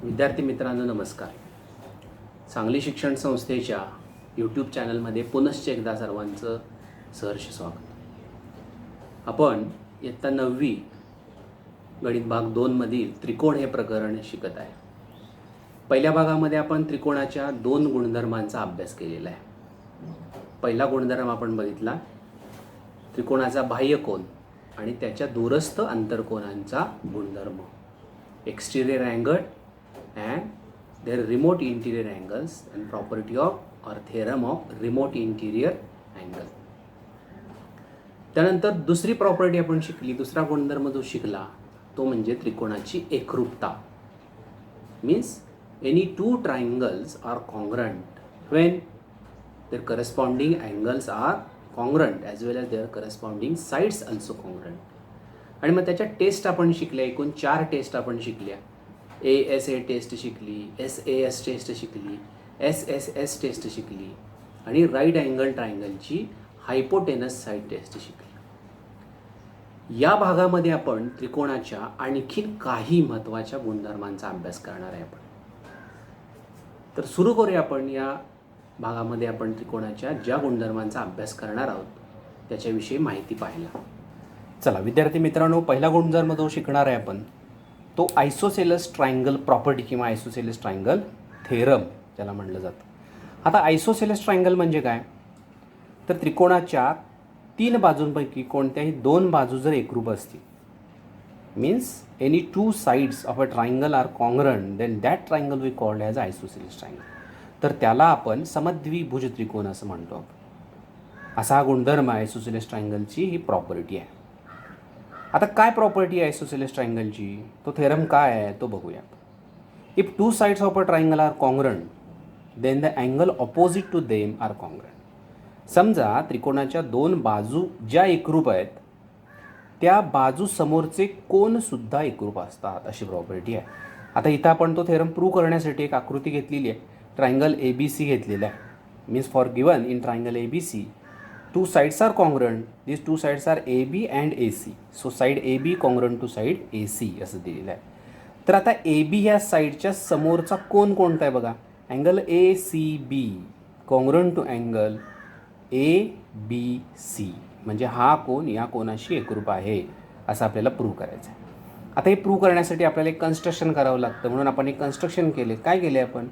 विद्यार्थी मित्रांनो नमस्कार. सांगली शिक्षण संस्थेच्या यूट्यूब चॅनलमध्ये पुनश्च एकदा सर्वांचं सहर्ष स्वागत. आपण इयत्ता 9वी गणित भाग 2 मधील त्रिकोण हे प्रकरण शिकत आहे. पहिल्या भागामध्ये आपण त्रिकोणाच्या 2 गुणधर्मांचा अभ्यास केलेला आहे. पहिला गुणधर्म आपण बघितला त्रिकोणाचा बाह्यकोन आणि त्याच्या दूरस्थ अंतर्कोनांचा गुणधर्म, एक्सटिरियर angle and their remote interior angles and property of or theorem of remote interior angle. त्यानंतर दुसरी प्रॉपर्टी आपण शिकली, दुसरा गुणधर्म जो शिकला तो म्हणजे त्रिकोणाची एकरूपता. Means any two triangles are congruent when their corresponding angles are congruent as well as their corresponding sides also congruent. आणि मग त्याच्या टेस्ट आपण शिकल्या, एकूण 4 टेस्ट आपण शिकल्या. ASA टेस्ट शिकली, SAS टेस्ट शिकली, SSS टेस्ट शिकली आणि राईट अँगल ट्रायंगलची हायपोटेनस साईड टेस्ट शिकली. या भागामध्ये आपण त्रिकोणाच्या आणखीन काही महत्त्वाच्या गुणधर्मांचा अभ्यास करणार आहे आपण. तर सुरू करूया आपण. या भागामध्ये आपण त्रिकोणाच्या ज्या गुणधर्मांचा अभ्यास करणार आहोत त्याच्याविषयी माहिती पाहायला. चला विद्यार्थी मित्रांनो, पहिला गुणधर्म जो शिकणार आहे आपण तो आयसोसेलस ट्रायंगल प्रॉपर्टी किंवा आयसोसेलस ट्रायंगल थेरम ज्याला म्हटलं जातं. आता आयसोसेलस ट्रायंगल म्हणजे काय, तर त्रिकोणाच्या 3 बाजूंपैकी कोणत्याही 2 बाजू जर एकरूप असतील, means any 2 sides of a triangle are congruent, then that triangle we called as isosceles triangle. तर त्याला आपण समद्विभुज त्रिकोण असं म्हणतो. असा हा गुणधर्म आयसोसेलस ट्रायंगलची ही प्रॉपर्टी आहे. आता काय प्रॉपर्टी आहे आयसोसेलस ट्रायंगलची, तो थेरम काय आहे तो बघूया. If 2 sides of a triangle are congruent then the angle opposite to them are congruent. समजा त्रिकोणाच्या 2 बाजू ज्या एकरूप आहेत त्या बाजू समोरचे कोनसुद्धा एकरूप असतात, अशी प्रॉपर्टी आहे. आता इथं आपण तो थेरम प्रूव्ह करण्यासाठी एक आकृती घेतलेली आहे. ट्रायंगल ABC घेतलेला आहे. Means for given in triangle ABC 2 sides are congruent. These 2 sides are AB and AC. So side AB congruent to side AC असं दिलेलं आहे. तर आता AB ह्या साईडच्या समोरचा कोन कोणता आहे बघा, angle ACB congruent to angle ABC. म्हणजे हा कोन या कोनाशी एकरूप आहे असं आपल्याला प्रूव्ह करायचं आहे. आता हे प्रूव्ह करण्यासाठी आपल्याला एक कन्स्ट्रक्शन करावं लागतं. म्हणून आपण एक कन्स्ट्रक्शन केले. काय केले आपण,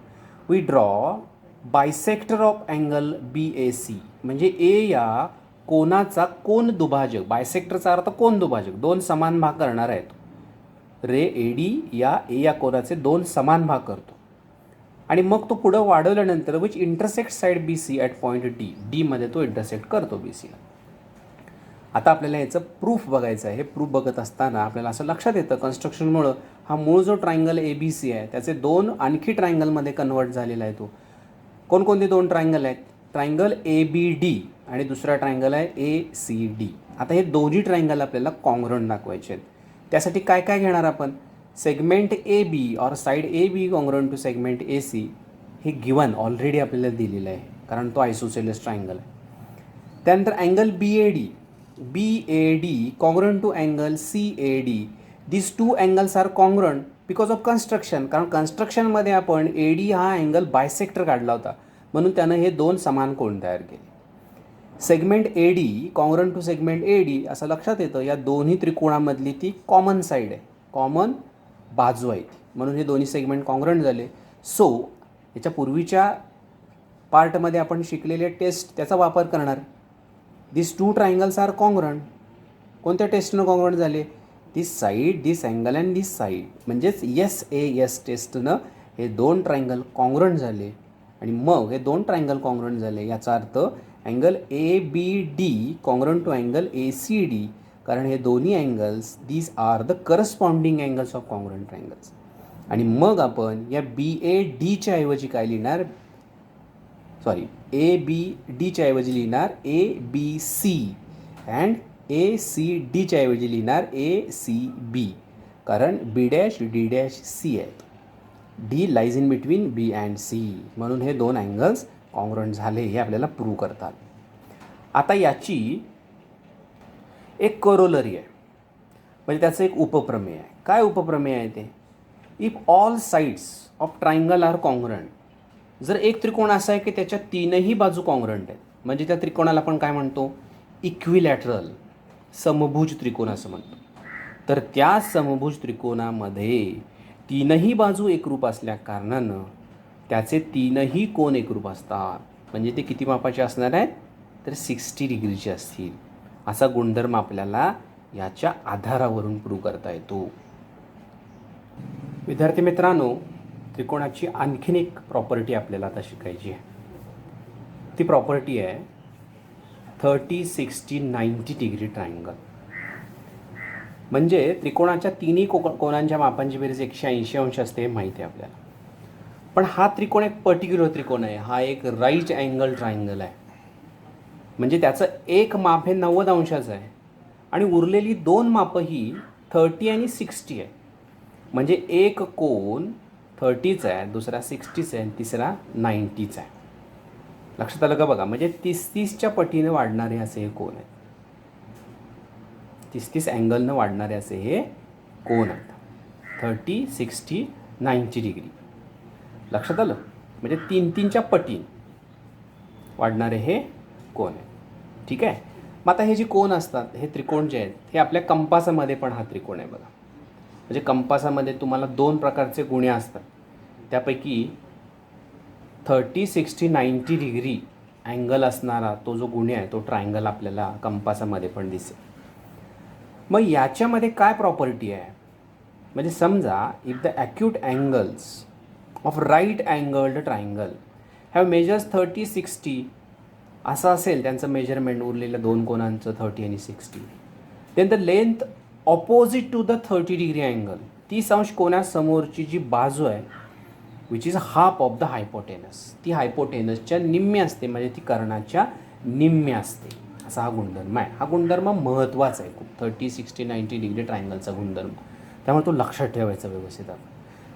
we draw bisector of angle BAC. म्हणजे ए या कोनाचा कोन दुभाजक, बायसेक्टरचा अर्थ कोन दुभाजक, 2 समान भाग करणार आहेत. रे AD या ए या कोनाचे 2 समान भाग करतो आणि मग तो पुढं वाढवल्यानंतर which intersect side BC at point D मध्ये तो इंटरसेक्ट करतो BCला. आता आपल्याला याचं प्रूफ बघायचं आहे. हे प्रूफ बघत असताना आपल्याला असं लक्षात येतं कन्स्ट्रक्शनमुळं हा मूळ जो ट्रायंगल ABC आहे त्याचे 2 आणखी ट्रायंगलमध्ये कन्वर्ट झालेला आहे. तो कोणकोणते 2 ट्रायंगल आहेत, ट्रायंगल ABD आणि दुसरा ट्रायंगल आहे ACD. आता हे दोन्ही ट्रायंगल आपल्याला कॉन्ग्रंट दाखवायचे आहेत. त्यासाठी काय काय घेणार आपण, सेगमेंट AB और side AB congruent to segment AC हे गिवन ऑलरेडी आपल्याला दिलेलं आहे कारण तो आयसोसेलस ट्रायंगल आहे. त्यानंतर angle BAD congruent to angle CAD. This 2 angles are congruent because of construction. कारण कन्स्ट्रक्शनमध्ये आपण AD हा अँगल बायसेक्टर काढला होता म्हणून त्यानं हे 2 समान कोन तयार केले. Segment AD congruent to segment AD असं लक्षात येतं या दोन्ही त्रिकोणामधली ती कॉमन साईड आहे, कॉमन बाजू आहे, म्हणून हे दोन्ही सेगमेंट कॉन्ग्रंट झाले. सो याच्या पूर्वीच्या पार्टमध्ये आपण शिकलेले टेस्ट त्याचा वापर करणार. This 2 triangles are congruent. कोणत्या टेस्टनं कॉन्ग्रंट झाले, this side, this angle and this side. म्हणजेच SAS टेस्टनं हे 2 ट्रायंगल कॉन्ग्रंट झाले आणि मग हे 2 ट्रायंगल कॉन्ग्रंट झाले. याचा अर्थ angle ABD congruent to angle ACD, कारण हे दोन्ही angles these are the corresponding angles of congruent triangles. आणि मग आपण या BADच्या ऐवजी काय लिहिणार, ABDच्या ऐवजी लिहिणार ABC अँड ACDच्या ऐवजी लिहिणार ACB, कारण B', D', C आहेत. D lies in between B and C, म्हणून हे 2 अँगल्स कॉन्ग्रंट झाले हे आपल्याला प्रूव्ह करतात. आता याची एक करोलरी आहे, म्हणजे त्याचं एक उपप्रमेय आहे. काय उपप्रमेय आहे ते, if all sides of triangle are congruent, जर एक त्रिकोण असा आहे की त्याच्या तीनही बाजू कॉन्ग्रंट आहेत, म्हणजे त्या त्रिकोणाला आपण काय म्हणतो, इक्विलॅटरल, समभुज त्रिकोण असं म्हणतो. तर त्या समभुज त्रिकोणामध्ये तीनही बाजू एकरूप असल्या कारणानं त्याचे तीनही कोन एकरूप असतात. म्हणजे ते किती मापाचे असणार आहेत, तर 60 डिग्रीचे असतील. असा गुणधर्म आपल्याला याच्या आधारावरून प्रूव्ह करता येतो. विद्यार्थी मित्रांनो, त्रिकोणाची आणखीन एक प्रॉपर्टी आपल्याला आता शिकायची आहे. ती प्रॉपर्टी आहे 30, 60, 90 डिग्री ट्रायंगल. म्हणजे त्रिकोणाच्या तिन्ही कोणांच्या मापांची बेरीज 180 अंश असते हे माहिती आहे आपल्याला. पण हा त्रिकोण एक पर्टिक्युलर त्रिकोण आहे, हा एक राईट अँगल ट्रायंगल आहे. म्हणजे त्याचं एक माप हे 90 अंशाचं आहे आणि उरलेली दोन मापं ही 30 आणि 60 आहे. म्हणजे एक कोन 30चा आहे, दुसरा 60चा आहे आणि तिसरा 90चा आहे. लक्षात आलं का बघा, म्हणजे 30-30च्या पटीने वाढणारे असे हे कोन आहेत. 30-30 अँगलनं वाढणारे असे हे कोन आहेत. 30, 60, 90 डिग्री. लक्षात आलं, म्हणजे 3-3च्या पटीने वाढणारे हे कोन आहेत. ठीक आहे. मग आता हे जे कोन असतात, हे त्रिकोण जे आहेत, हे आपल्या कंपासामध्ये पण हा त्रिकोण आहे बघा. म्हणजे कंपासामध्ये तुम्हाला 2 प्रकारचे गुणे असतात. त्यापैकी 30, 60, 90 डिग्री अँगल असणारा तो जो गुणे आहे तो ट्रायंगल आपल्याला कंपासामध्ये पण दिसेल. मग याच्यामध्ये काय प्रॉपर्टी आहे, म्हणजे समजा if the acute angles of right angled triangle have measures 30, 60 असं असेल त्यांचं मेजरमेंट उरलेल्या दोन कोणांचं 30 आणि 60, then the length opposite to the 30 degree angle, 30 अंश कोणासमोरची जी बाजू आहे which is half of the hypotenuse, ती हायपोटेनसच्या निम्मे असते, म्हणजे ती कर्णाच्या निम्मे असते. असा हा गुणधर्म आहे. हा गुणधर्म महत्त्वाचा आहे खूप, 30, 60, 90 डिग्री ट्रायंगलचा गुणधर्म. त्यामुळे तो लक्षात ठेवायचा व्यवस्थित.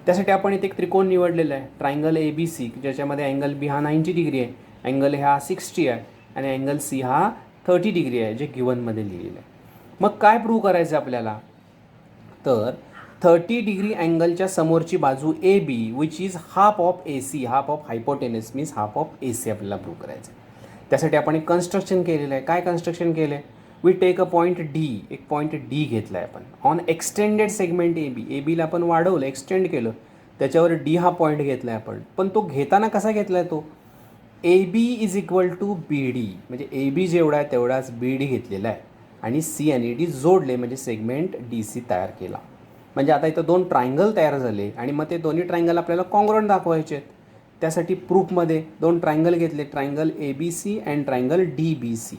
त्यासाठी आपण इथे एक त्रिकोण निवडलेला आहे, ट्रायंगल ABC, ज्याच्यामध्ये अँगल B हा 90 डिग्री आहे, अँगल हा 60 आहे आणि अँगल C हा 30 डिग्री आहे, जे गिवनमध्ये लिहिलेलं आहे. मग काय प्रूव्ह करायचं आपल्याला, तर 30 डिग्री अँगलच्या समोरची बाजू AB which is half of AC, half of hypotenuse means half of AC आपल्याला प्रूव्ह करायचं आहे. त्यासाठी आपण एक कन्स्ट्रक्शन केलेलं आहे. काय कन्स्ट्रक्शन केलं आहे, we take a point D, एक पॉईंट D घेतला आहे आपण ऑन एक्सटेंडेड सेगमेंट ABला आपण वाढवलं, एक्सटेंड केलं, त्याच्यावर D हा पॉईंट घेतला आहे आपण. पण तो घेताना कसा घेतला आहे, तो AB is equal to BD, म्हणजे AB जेवढा आहे तेवढाच BD घेतलेला आहे आणि C आणि D जोडले, म्हणजे सेगमेंट DC तयार केला. म्हणजे आता इथं 2 ट्रायंगल तयार झाले आणि मग ते दोन्ही ट्रायंगल आपल्याला कॉन्ग्रंट दाखवायचे आहेत. त्यासाठी प्रूफमध्ये 2 ट्रायंगल घेतले, triangle ABC and triangle DBC.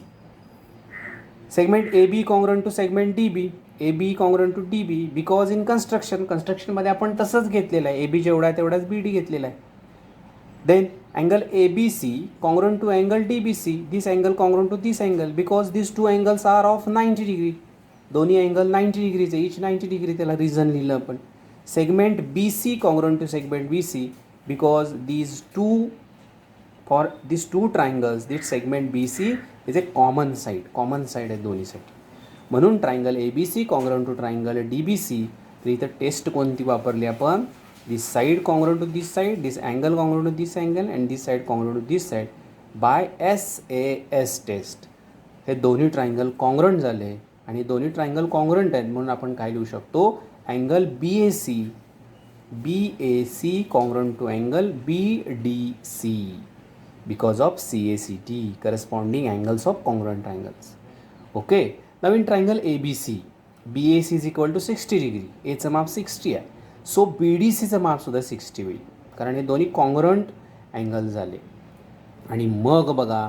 Segment AB congruent to segment DB, AB congruent to DB, because in कन्स्ट्रक्शनमध्ये आपण तसंच घेतलेलं आहे, AB जेवढा आहे तेवढाच BD घेतलेला आहे. Then angle ABC congruent to angle DBC, this angle congruent to this angle, because this 2 angles are of 90 degree, दोन्ही अँगल 90 डिग्रीचे, इच 90 डिग्री, त्याला रिझन लिहिलं आपण. Segment BC congruent to segment BC, because these two triangles, this segment BC is a common side आहे दोन्हीसाठी. म्हणून triangle ABC congruent to triangle DBC. तर इथं टेस्ट कोणती वापरली आपण, this side congruent to this side, this angle congruent to this angle and this side congruent to this side by SAS test. हे दोन्ही ट्रायंगल कॉन्ग्रंट झाले आणि दोन्ही ट्रायंगल कॉन्ग्रंट आहेत म्हणून आपण काय लिहू शकतो, angle BAC congruent to angle BDC because of CACT, corresponding angles of congruent triangles. Okay, now in triangle ABC, BAC is equal to 60 degree, Aचं माप 60 आहे, सो BDCचं माप सुद्धा 60 होईल, कारण हे दोन्ही कॉन्ग्रंट अँगल झाले. आणि मग बघा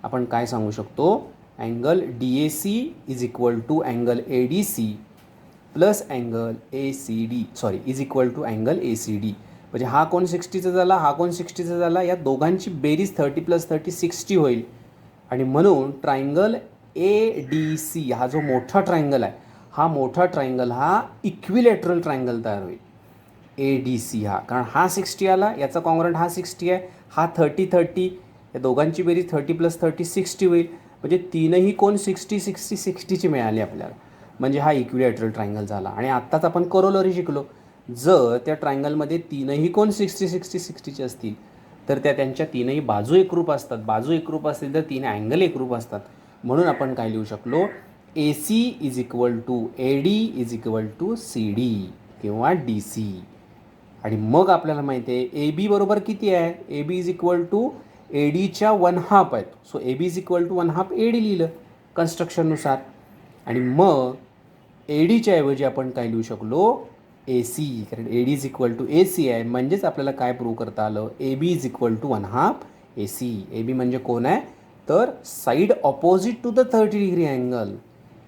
आपण काय सांगू शकतो, angle DAC is equal to angle ADC plus angle is equal to angle ACD. म्हणजे हा कोण 60चा झाला, हा कोण 60चा झाला, या दोघांची बेरीज 30 + 30 60 होईल. आणि म्हणून ट्रायंगल ADC हा जो मोठा ट्रायंगल आहे, हा मोठा ट्रायंगल हा इक्विलॅटरल ट्रायंगल तयार होईल. ADC हा, कारण हा 60 आला, याचा कॉन्ग्रंट हा 60 आहे, हा 30, या दोघांची बेरीज 30 + 30 60 होईल. म्हणजे तीनही कोण 60 ची मिळाली आपल्याला, म्हणजे हा इक्विलॅटरल ट्रायंगल झाला. आणि आत्ताच आपण करोलरी शिकलो, जर त्या ट्रायंगलमध्ये तीनही कोण 60-60-60चे असतील तर त्यांच्या तीनही बाजू एकरूप असतात. बाजू एकरूप असतील तर तीन अँगल एकरूप असतात. म्हणून आपण काय लिहू शकलो, AC is equal to AD is equal to CD किंवा DC. आणि मग आपल्याला माहिती आहे AB बरोबर किती आहे, AB इज इक्वल टू ADच्या 1/2 आहेत. So AB is equal to 1/2 AD लिहिलं कन्स्ट्रक्शननुसार. आणि मग ADच्या ऐवजी आपण काय लिहू शकलो, AC, कारण AD is equal to AC आहे. म्हणजेच आपल्याला काय प्रूव्ह करता आलं, AB is equal to 1/2 AC. AB म्हणजे कोण आहे, तर side opposite to the 30 degree angle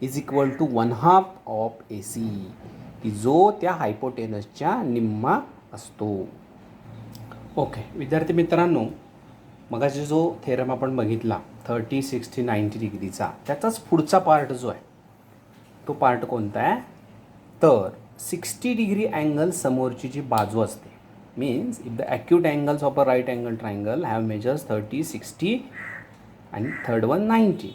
is equal to 1/2 of AC, की जो त्या हायपोटेनसच्या निम्मा असतो. ओके विद्यार्थी मित्रांनो, मगाशी जो थेरम आपण बघितला 30, 60, 90 डिग्रीचा, त्याचाच पुढचा पार्ट जो आहे तो पार्ट कोणता आहे, तर 60 डिग्री अँगल समोरची जी बाजू असते, means if the acute angles of a right angle triangle have measures 30, 60 आणि third one 90,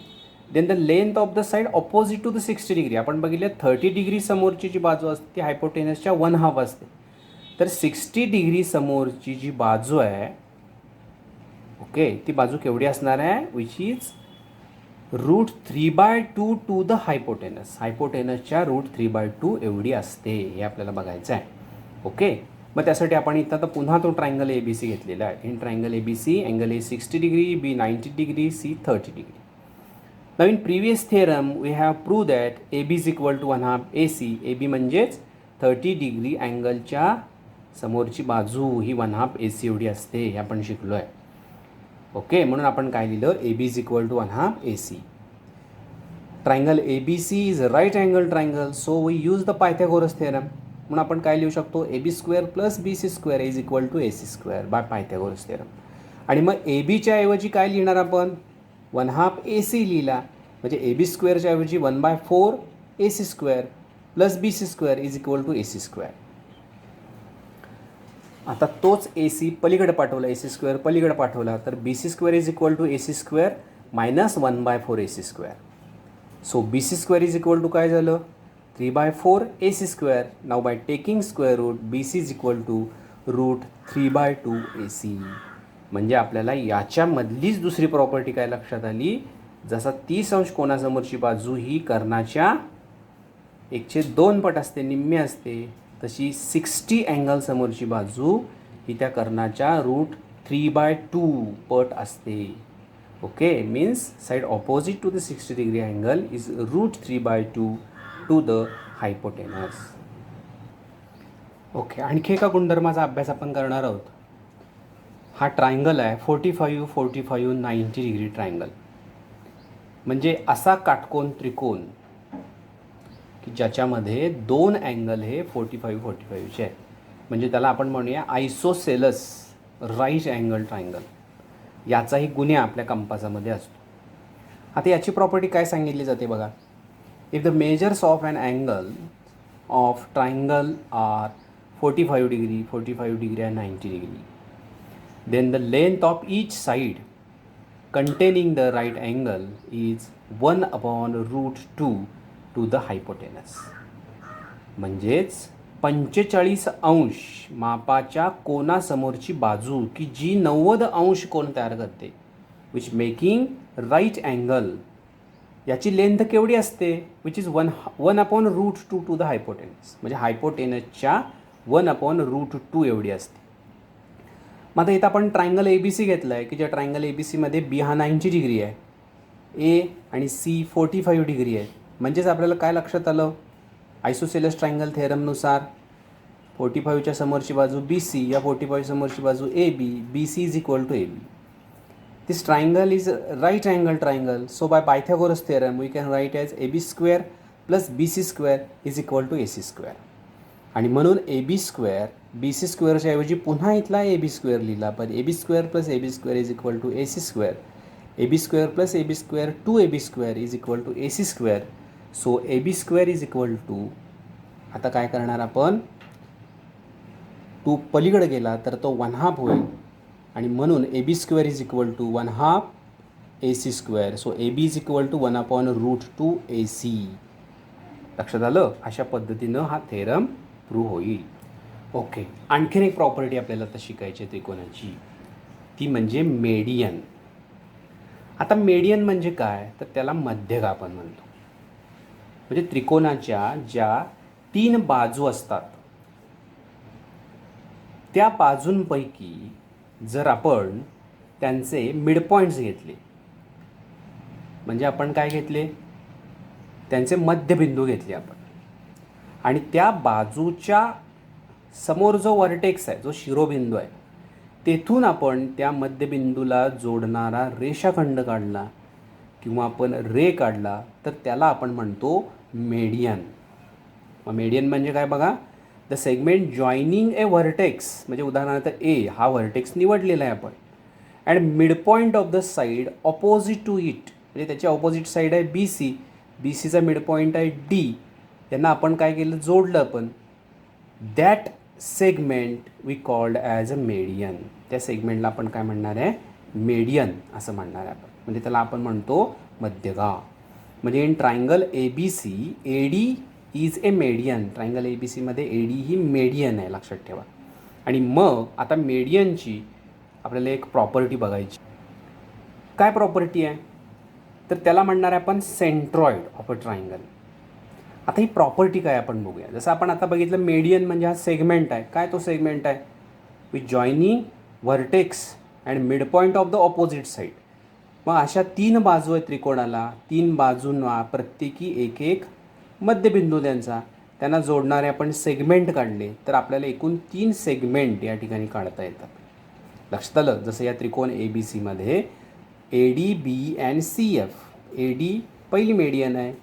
then the length of the side opposite to the 60 degree. आपण बघितले 30 डिग्री समोरची जी बाजू असते ती हायपोटेनसच्या 1/2 असते. तर 60 डिग्री समोरची जी बाजू आहे, ओके, ती बाजू केवढी असणार आहे, which is √3/2 to the hypotenuse. हायपोटेनसच्या √3/2 एवढी असते, हे आपल्याला बघायचं आहे. ओके, मग त्यासाठी आपण इथं आता पुन्हा तो ट्रायंगल ABC घेतलेला आहे. In triangle ABC angle A 60 degree, B 90 degree, C 30 degree. Now in previous theorem we have prove that AB is equal to 1/2 AC. AB म्हणजेच 30 डिग्री अँगलच्या समोरची बाजू ही 1/2 AC एवढी असते, हे आपण शिकलो आहे. ओके, म्हणून आपण काय लिहिलं, AB is equal to 1/2 AC. Triangle ABC is a right angle triangle, so we use the Pythagoras theorem. म्हणून आपण काय लिहू शकतो, AB² + BC² is equal to AC² by Pythagoras theorem. आणि मग ABच्या ऐवजी काय लिहिणार आपण, 1/2 AC लिहिला, म्हणजे AB² ऐवजी 1/4 AC² + BC² is equal to AC². आता तोच AC पलीकडे पाठवला, AC² पलीकडे पाठवला, तर BC² is equal to AC² minus 1/4 AC². So BC² is equal to काय झालं, 3/4 AC². Now by taking square root BC is equal to √3/2 AC. म्हणजे आपल्याला याच्यामधलीच दुसरी प्रॉपर्टी काय लक्षात आली, जसा 30 अंश कोनासमोरची बाजू ही कर्णाच्या 1/2 पट असते, निम्मे असते, तशी 60 अँगल समोरची बाजू ही त्या कर्णाच्या √3/2 पट असते. Okay, means side opposite to the 60 degree angle is √3/2 to the hypotenuse. Okay, आणखी एका गुणधर्माचा अभ्यास आपण करणार आहोत. हा ट्रायंगल आहे 45, 45, 90 डिग्री ट्रायंगल. म्हणजे असा काटकोन त्रिकोण की ज्याच्यामध्ये दोन अँगल हे 45, 45चे आहेत. म्हणजे त्याला आपण म्हणूया आयसोसेलस राईट अँगल ट्रायंगल. याचाही गुन्हे आपल्या कंपासामध्ये असतो. आता याची प्रॉपर्टी काय सांगितली जाते बघा, if the measures of an angle of triangle are 45 degree, 45 degree and 90 degree, then the length of each side containing the right angle is 1/√2 to the hypotenuse. म्हणजेच 45 अंश मापाच्या कोनासमोरची बाजू की जी 90 अंश कोन तयार करते, विच मेकिंग राईट अँगल, याची लेंथ केवढी असते, which is 1/√2 to the hypotenuse. म्हणजे हायपोटेनसच्या 1/√2 एवढी असते. मग आता इथं आपण ट्रायंगल ABC घेतला आहे की ज्या ट्रायंगल ABCमध्ये B हा 90 डिग्री आहे, A आणि C 45 डिग्री आहे. म्हणजेच आपल्याला काय लक्षात आलं, आयसोसेलस ट्रायंगल थेरमनुसार 45च्या समोरची बाजू BC, या 45 समोरची बाजू AB, BC is equal to AB. This triangle is right angle triangle, so by Pythagoras theorem we can write as AB² + BC² is equal to AC². आणि म्हणून AB² BC² ऐवजी पुन्हा इथला AB² लिहिला, पण AB² + AB² is equal to AC². AB² + AB² 2AB² is equal to AC². So AB² is equal to, आता काय करणार आपण, 2 पलीकडे गेला तर तो 1/2 होईल, आणि म्हणून AB² is equal to 1/2 AC². So AB is equal to 1/√2 AC. लक्षात आलं, अशा पद्धतीनं हा थेरम प्रूव्ह होईल. ओके, आणखीन एक प्रॉपर्टी आपल्याला आता शिकायची आहे त्रिकोणाची, ती म्हणजे मेडियन. आता मेडियन म्हणजे काय, तर त्याला मध्यक आपण म्हणतो. म्हणजे त्रिकोणाच्या ज्या 3 बाजू असतात त्या बाजूंपैकी जर आपण त्यांचे मिडपॉईंट्स घेतले, म्हणजे आपण काय घेतले, त्यांचे मध्यबिंदू घेतले आपण, आणि त्या बाजूच्या समोर जो वर्टेक्स आहे, जो शिरोबिंदू आहे, तेथून आपण त्या मध्यबिंदूला जोडणारा रेषाखंड काढला किंवा आपण रे काढला, तर त्याला आपण म्हणतो मेडियन. मग मेडियन म्हणजे काय बघा, the segment joining a vertex, म्हणजे उदाहरणार्थ ए हा व्हर्टेक्स निवडलेला आहे आपण, and midpoint of the side opposite to it, म्हणजे त्याची ऑपोजिट साईड आहे बी सी, बी सीचा मिडपॉईंट आहे डी, यांना आपण काय केलं, जोडलं आपण. That segment we called as a median. त्या सेगमेंटला आपण काय म्हणणार आहे, मेडियन असं म्हणणार आहे आपण, म्हणजे त्याला आपण म्हणतो मध्यगा. म्हणजे in triangle A B C A D is a median. Triangle A B सीमध्ये ए डी ही मेडियन आहे, लक्षात ठेवा. आणि मग आता मेडियनची आपल्याला एक प्रॉपर्टी बघायची. काय प्रॉपर्टी आहे, तर त्याला म्हणणार आहे आपण सेंट्रॉइड ऑफ अ ट्रायंगल. आता ही प्रॉपर्टी काय आपण बघूया. जसं आपण आता बघितलं, मेडियन म्हणजे हा सेगमेंट आहे. काय तो सेगमेंट आहे, with joining vertex and midpoint of the opposite side. मग अशा 3 बाजू आहेत त्रिकोणाला, 3 बाजूंना प्रत्येकी एक एक मध्यबिंदू त्यांना जोडणारे आपण सेगमेंट काढले, तर आपल्याला एकूण 3 सेगमेंट या ठिकाणी काढता येतात. लक्षात आलं. जसं या त्रिकोण ए बी सीमध्ये A D B and C F, A D पहिली मेडियन आहे,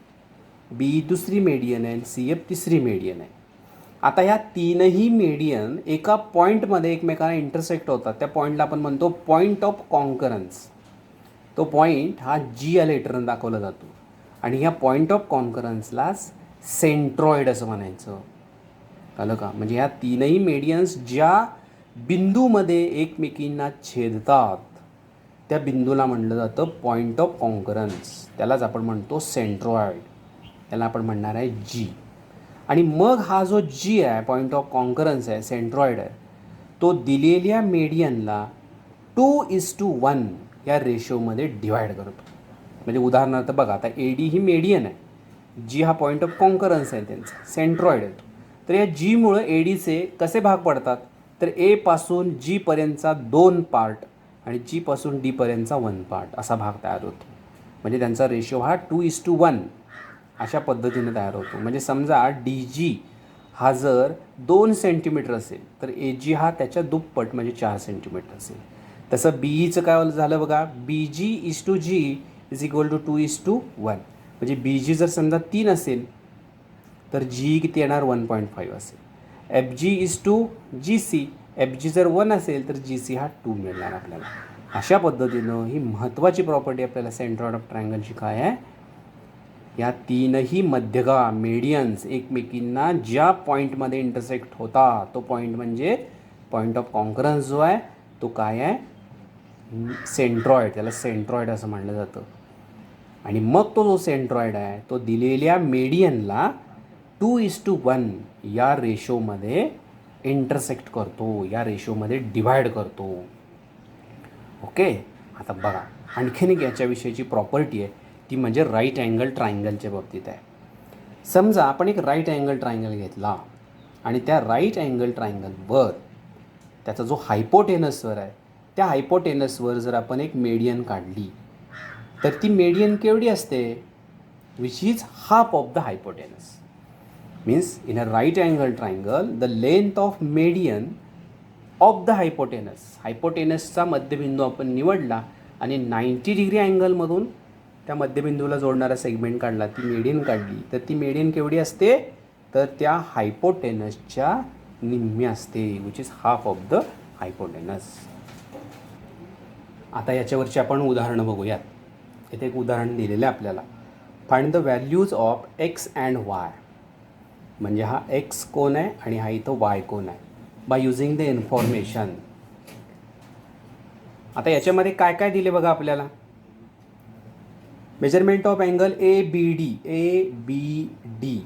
बी दुसरी मेडियन आहे, सी एफ तिसरी मेडियन आहे. आता ह्या 3ही मेडियन एका पॉईंटमध्ये एकमेकांना इंटरसेक्ट होतात. त्या पॉईंटला आपण म्हणतो पॉईंट ऑफ कॉन्करन्स. तो पॉईंट हा जी या लेटरनं दाखवला जातो, आणि ह्या पॉईंट ऑफ कॉन्करन्सला सेंट्रॉइड असं म्हणायचं. कळलं का. म्हणजे ह्या 3ही मेडियन्स ज्या बिंदूमध्ये एकमेकींना छेदतात त्या बिंदूला म्हटलं जातं पॉईंट ऑफ कॉन्करन्स. त्यालाच आपण म्हणतो सेंट्रॉइड. त्याला आपण म्हणणार आहे जी. आणि मग हा जो जी आहे, पॉईंट ऑफ कॉन्करन्स आहे, सेंट्रॉइड आहे, तो दिलेल्या मेडियनला 2:1 या रेशोमध्ये डिवाईड करतो. म्हणजे उदाहरणार्थ बघा, आता ए डी ही मेडियन आहे, जी हा पॉईंट ऑफ कॉन्करन्स आहे त्यांचा, सेंट्रॉइड आहे तो. तर या जीमुळं ए डीचे कसे भाग पडतात, तर ए पासून जीपर्यंतचा 2 पार्ट आणि जीपासून डीपर्यंतचा 1 पार्ट असा भाग तयार होतो. म्हणजे त्यांचा रेशो हा 2:1 अशा पद्धतीने तयार होतो. म्हणजे समजा डी जी हा जर 2 सेंटीमीटर असेल, तर ए जी हा त्याच्या दुप्पट म्हणजे 4 सेंटीमीटर असेल. तसं बी ईचं काय झालं बघा, B G is to G is equal to 2:1. म्हणजे बी जी जर समजा 3 असेल तर जी किती येणार, 1.5 असेल. F G is to G C, F G जर 1 असेल तर जी सी हा 2 मिळणार आपल्याला. अशा पद्धतीनं ही महत्त्वाची प्रॉपर्टी आपल्याला सेंट्रॉइड ऑफ ट्रायंगलची काय आहे, या 3ही मध्यगा मेडियन्स एकमेकींना ज्या पॉईंटमध्ये इंटरसेक्ट होता, तो पॉईंट म्हणजे पॉईंट ऑफ कॉन्करन्स जो आहे तो काय आहे, सेंट्रॉइड. त्याला सेंट्रॉइड असं म्हणलं जातं. आणि मग तो जो सेंट्रॉइड आहे तो दिलेल्या मेडियनला 2:1 या रेशोमध्ये इंटरसेक्ट करतो, या रेशोमध्ये डिवाईड करतो. ओके. आता बघा, आणखीन एक याच्याविषयीची प्रॉपर्टी आहे, ती म्हणजे राईट अँगल ट्रायंगलच्या बाबतीत आहे. समजा आपण एक राईट अँगल ट्रायंगल घेतला आणि त्या राईट अँगल ट्रायंगलवर त्याचा जो हायपोटेनसवर आहे, त्या हायपोटेनसवर जर आपण एक मेडियन काढली, तर ती मेडियन केवढी असते, which is half of the hypotenuse. Means in a right angle triangle the length of median of the hypotenuse, हायपोटेनसचा मध्यबिंदू आपण निवडला आणि 90 डिग्री अँगलमधून त्या मध्यबिंदूला जोडणारा सेगमेंट काढला, ती मेडियन काढली, तर ती मेडियन केवढी असते, तर त्या हायपोटेनसच्या निम्मी असते, which is half of the hypotenuse. आता याच्यावरची आपण उदाहरणं बघूयात. इथे एक उदाहरण दिलेलं आहे आपल्याला. Find the values of x and Y. म्हणजे हा एक्स कोण आहे आणि हा इथं वाय कोण आहे, बाय युझिंग द इन्फॉर्मेशन. आता याच्यामध्ये काय काय दिले बघा आपल्याला. Measurement of angle A B D, A B D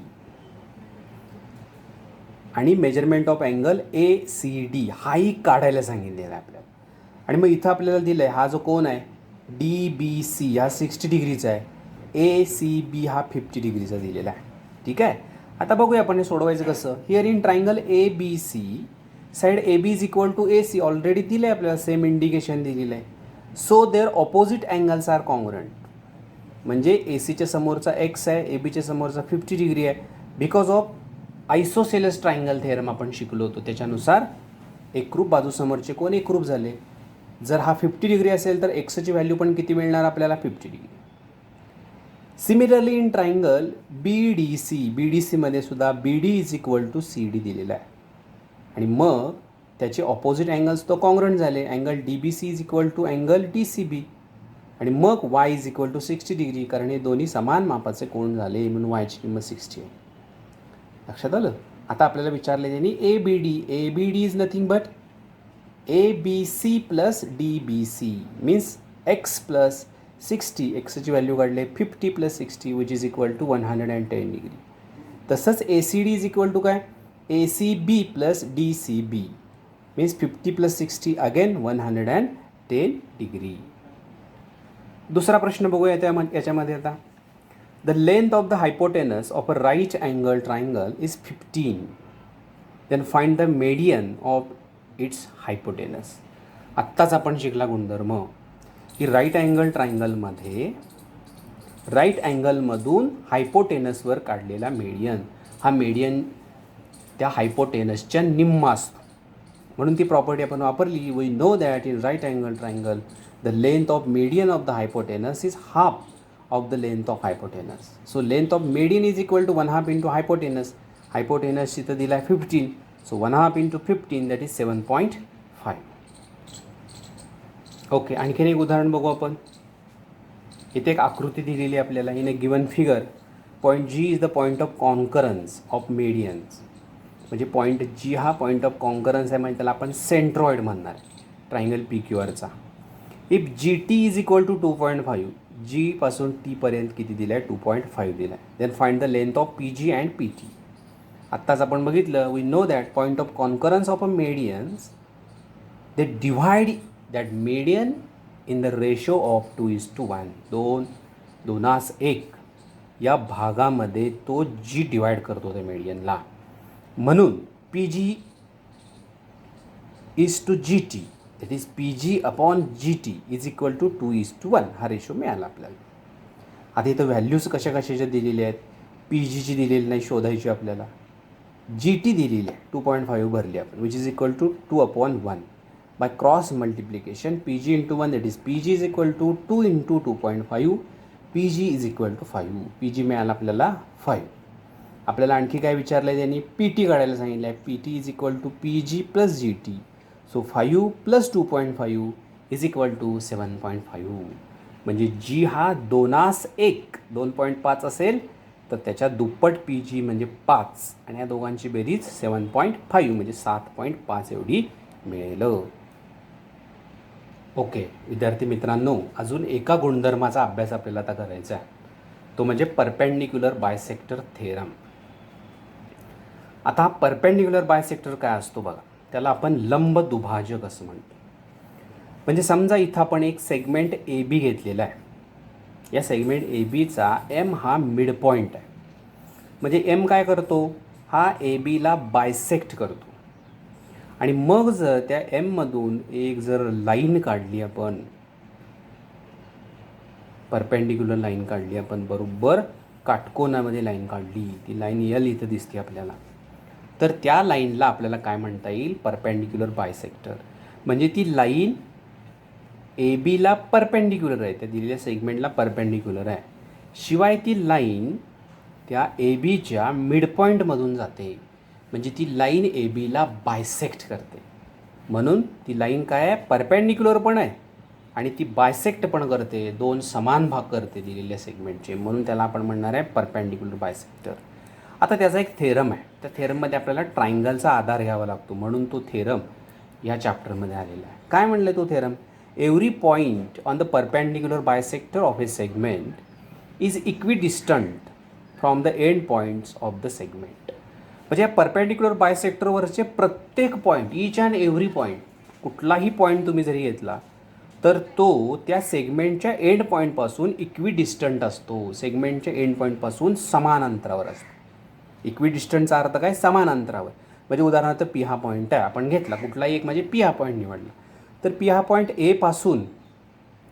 आणि मेजरमेंट ऑफ अँगल ACD हाही काढायला सांगितलेला आहे आपल्याला. आणि मग इथं आपल्याला दिलं आहे हा जो कोन आहे DBC हा 60 डिग्रीचा आहे, ACB हा 50 डिग्रीचा दिलेला आहे. ठीक आहे. आता बघूया आपण हे सोडवायचं कसं. Here in triangle ABC side AB is equal to AC already दिलं आहे आपल्याला, सेम इंडिकेशन दिलेलं आहे. So their opposite angles are congruent. म्हणजे ACच्या समोरचा X आहे, ABच्या समोरचा 50 डिग्री आहे. बिकॉज ऑफ आयसोसेलस ट्रायंगल थेरम आपण शिकलो होतो, त्याच्यानुसार एकरूप बाजूसमोरचे कोण एकरूप झाले. जर हा 50 डिग्री असेल तर एक्सची व्हॅल्यू पण किती मिळणार आपल्याला 50 degree. Similarly in triangle BDC मध्ये सुद्धा BD is equal to CD दिलेला आहे. आणि मग त्याचे ऑपोजिट अँगल्स तो कॉन्ग्रंट झाले. Angle DBC is equal to angle DCB. आणि मग Y is equal to 60 degree, कारण हे दोन्ही समान मापाचे कोण झाले म्हणून वायची किंमत 60 आहे. लक्षात आलं. आता आपल्याला विचारले त्यांनी ABD is nothing but ABC plus DBC means X plus 60, एक्सची व्हॅल्यू काढले 50 plus 60 which is equal to 110 degree. तसंच ACD इज इक्वल टू काय ACB plus DCB means 50 plus 60 again 110 degree. दुसरा प्रश्न बघूया याच्यामध्ये. आता the length of the hypotenuse of a right angle triangle is 15. Then find the median of its hypotenuse. आत्ताच आपण शिकला गुणधर्म की राईट अँगल ट्रायंगलमध्ये राईट अँगलमधून हायपोटेनसवर काढलेला मेडियन हा मेडियन त्या हायपोटेनसच्या निम्मा असतो. म्हणून ती प्रॉपर्टी आपण वापरली. We know that in right angle triangle the length of median of the hypotenuse is half of the length of hypotenuse. So length of median is equal to 1/2 into hypotenuse. Hypotenuse इथं दिला आहे 15, so 1/2 into 15 that is 7.5. Okay. आणखीन एक उदाहरण बघू आपण. इथे एक आकृती दिलेली आहे आपल्याला. In a given figure point G is the point of concurrence of medians. म्हणजे पॉईंट G हा पॉईंट ऑफ कॉन्करन्स आहे, म्हणजे त्याला आपण सेंट्रॉइड म्हणणार ट्रायंगल PQRचा. If GT is equal to 2.5, G पासून T पर्यंत किती दिलं आहे 2.5 दिला आहे. Then find the length of PG and PT. आत्ताच आपण बघितलं we know that point of concurrence of a medians they divide that median in the ratio of 2:1. 2:1 या भागामध्ये तो G डिवाइड करतो त्या मेडियनला. म्हणून PG is to GT that is PG upon GT is equal to 2:1 हा ratio मिळाला आपल्याला. आता इथं व्हॅल्यूज कशा कशाच्या दिलेल्या आहेत. PGची दिलेली नाही, शोधायची आपल्याला. GT दिलेली आहे 2.5 भरली आपण which is equal to 2/1. By cross multiplication PG into 1 that is PG is equal to 2 into 2.5. PG is equal to 5. PG मिळाला आपल्याला 5. आपल्याला आणखी काय विचारलं आहे त्यांनी PT काढायला सांगितलं आहे. PT is equal to PG plus GT. So 5 plus 2.5 is equal to 7.5. म्हणजे G हा 2:1 2.5 असेल तर त्याच्या दुप्पट PG म्हणजे 5 आणि या दोघांची बेरीज 7.5 म्हणजे 7.5 एवढी मिळेल. ओके विद्यार्थी मित्रांनो, अजून एका गुणधर्माचा अभ्यास आपल्याला आता करायचा आहे, तो म्हणजे परपेंडिक्युलर बायसेक्टर थेरम. आता हा परपेंडिक्युलर बायसेक्टर काय असतो बघा, त्याला आपण लंब दुभाजक असं म्हणतो. म्हणजे समजा इथं आपण एक सेगमेंट AB घेतलेला आहे. या सेगमेंट ABचा M हा मिड पॉईंट आहे. म्हणजे M काय करतो, हा ABला बायसेक्ट करतो. आणि मग जर त्या Mमधून एक जर लाईन काढली आपण, परपेंडिक्युलर लाईन काढली आपण, बरोबर काटकोनामध्ये लाईन काढली, ती लाईन L इथं दिसते आपल्याला, तर त्या लाईनला आपल्याला काय म्हणता येईल, परपेंडिक्युलर बायसेक्टर. म्हणजे ती लाईन ABला परपेंडिक्युलर आहे, त्या दिलेल्या सेगमेंटला परपेंडिक्युलर आहे. शिवाय ती लाईन त्या ABच्या मिडपॉईंटमधून जाते. म्हणजे ती लाईन ABला बायसेक्ट करते. म्हणून ती लाईन काय आहे, परपेंडिक्युलर पण आहे आणि ती बायसेक्ट पण करते, दोन समान भाग करते दिलेल्या सेगमेंटचे. म्हणून त्याला आपण म्हणणार आहे परपेंडिक्युलर बायसेक्टर. आता त्याचा एक थेरम आहे. त्या थेरममध्ये आपल्याला ट्रायंगलचा आधार घ्यावा लागतो, म्हणून तो थेरम या चॅप्टरमध्ये आलेला आहे. काय म्हणलं तो theorem, every point on the perpendicular bisector of a segment is equidistant from the end points of the segment. म्हणजे या परपेंडिक्युलर बायसेक्टरवरचे प्रत्येक point, each and every point, कुठलाही पॉईंट तुम्ही जरी घेतला तर तो त्या सेगमेंटच्या एंड पॉईंटपासून इक्विडिस्टंट असतो, सेगमेंटच्या एंड पॉईंटपासून समान अंतरावर असतो. इक्विडिस्टंटचा अर्थ काय? समान अंतरावर. म्हणजे उदाहरणार्थ पी हा पॉईंट आहे, आपण घेतला कुठलाही एक, म्हणजे पी हा पॉईंट निवडला, तर पी हा पॉईंट ए पासून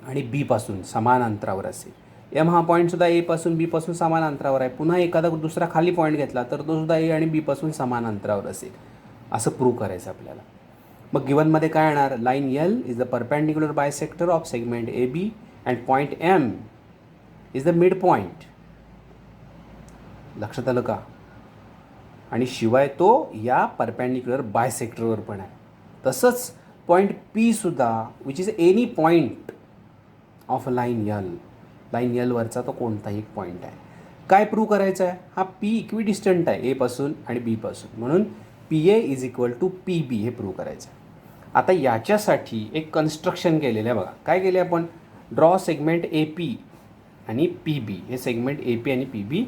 आणि बी पासून समान अंतरावर असेल. एम हा पॉईंटसुद्धा ए पासून बी पासून समान अंतरावर आहे. पुन्हा एखादा दुसरा खाली पॉईंट घेतला तर तो सुद्धा ए आणि बी पासून समान अंतरावर असेल. असं प्रूव्ह करायचं आपल्याला. मग गिवनमध्ये काय येणार? Line L is the perpendicular bisector of segment A B and point M is the midpoint. लक्षात आलं का? आणि शिवाय तो या परपेंडिक्युलर बायसेक्टरवर पण आहे. तसंच पॉईंट पी सुद्धा, which is any point of line L, line यलवरचा तो कोणताही एक पॉईंट आहे. काय प्रूव्ह करायचं आहे? हा पी इक्विडिस्टंट आहे एपासून आणि बीपासून, म्हणून P A is equal to P B हे प्रूव्ह करायचं आहे. आता याच्यासाठी एक कन्स्ट्रक्शन केलेलं आहे बघा. काय केले आपण? ड्रॉ सेगमेंट ए पी आणि पी बी. हे सेगमेंट ए पी आणि पी बी